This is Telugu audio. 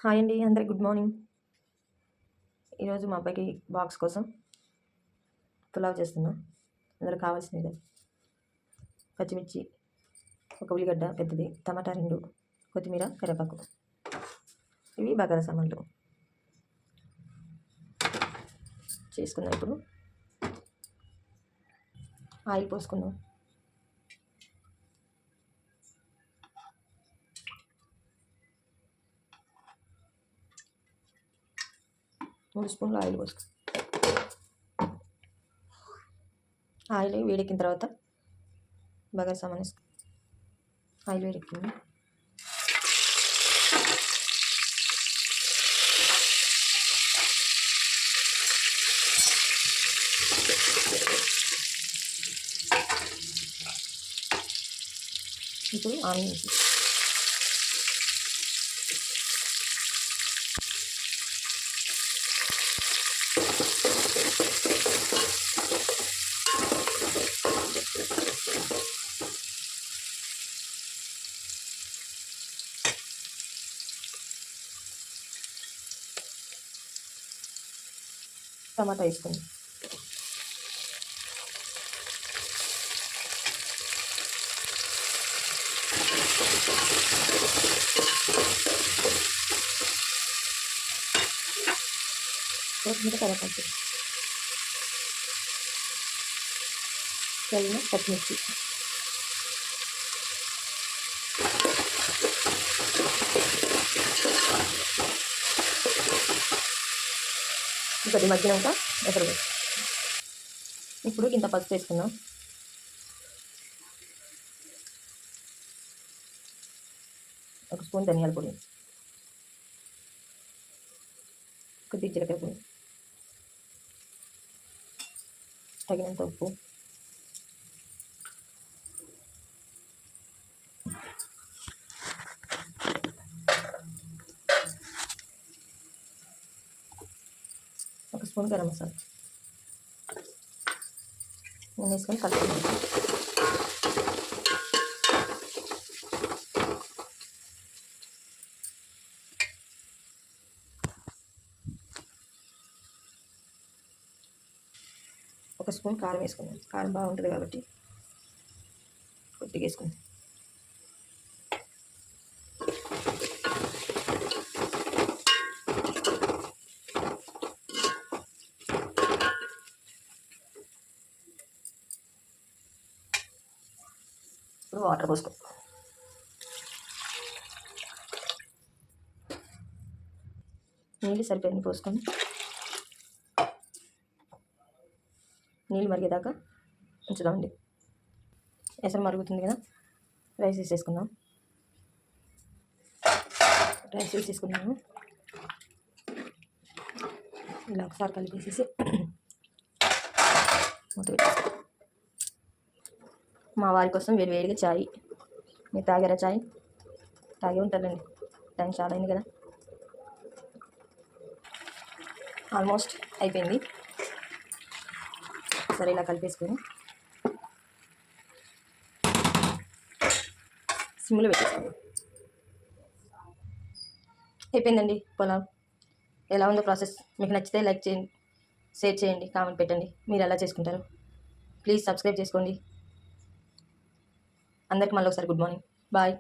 హాయ్ అండి, అందరికి గుడ్ మార్నింగ్. ఈరోజు మా అబ్బాయికి బాక్స్ కోసం పులావ్ చేస్తున్నాం. అందులో కావాల్సినవి పచ్చిమిర్చి, ఒక ఉల్లిగడ్డ పెద్దది, టమాటా 2, కొత్తిమీర, కరివేపాకు. ఇవి బగారా సామాన్లు చేసుకుందాం. ఇప్పుడు ఆయిల్ పోసుకుందాం. మూడు స్పూన్లు ఆయిల్ పోసుకో. ఆయిల్ వేడెక్కిన తర్వాత బగారా సామాన్ వేసుకో. ఆయిల్ వేడెక్కింది. ఇప్పుడు ఆనియన్స్, టమాటా వేసుకోండి. కొత్తిమీర, కరివేపాకు, తగిన పచ్చిమిర్చి, కొద్ది మగ్గినాక ఎసరు. ఇప్పుడు ఇంత పసుపు వేసుకుందాం. ఒక స్పూన్ ధనియాల పొడి, కొద్ది జీలకర్ర పొడి, తగినంత ఉప్పు, ఒక స్పూన్ గరం మసాలా నూనె వేసుకొని కలుపుకుందాం. ఒక స్పూన్ కారం వేసుకుందాం. కారం బాగుంటుంది కాబట్టి కొద్దిగా వేసుకుందాం. ఇప్పుడు వాటర్ పోసుకో. నీళ్ళు సరిపోయింది పోసుకొని నీళ్ళు మరిగేదాకా ఉంచుదామండి. ఎసరు మరుగుతుంది కదా, రైస్ వేసేసుకుందాం. రైస్ వేసేసుకున్నాము. ఇలా ఒకసారి కలిపేసేసి మూత పెట్టేసి, మా వారి కోసం వేడివేడిగా ఛాయ్. మీరు తాగారా ఛాయ్? తాగే ఉంటారండి. టైం చాలా అయింది కదా. ఆల్మోస్ట్ అయిపోయింది. సరే ఇలా కలిపేసుకొని సిమ్లో పెట్టేసుకోండి. అయిపోయిందండి పులావ్. ఎలా ఉందో ప్రాసెస్ మీకు నచ్చితే లైక్ చేయండి, షేర్ చేయండి, కామెంట్ పెట్టండి. మీరు ఎలా చేసుకుంటారు ప్లీజ్ సబ్స్క్రైబ్ చేసుకోండి. అందరికి మళ్ళీ ఒకసారి గుడ్ మార్నింగ్, బాయ్.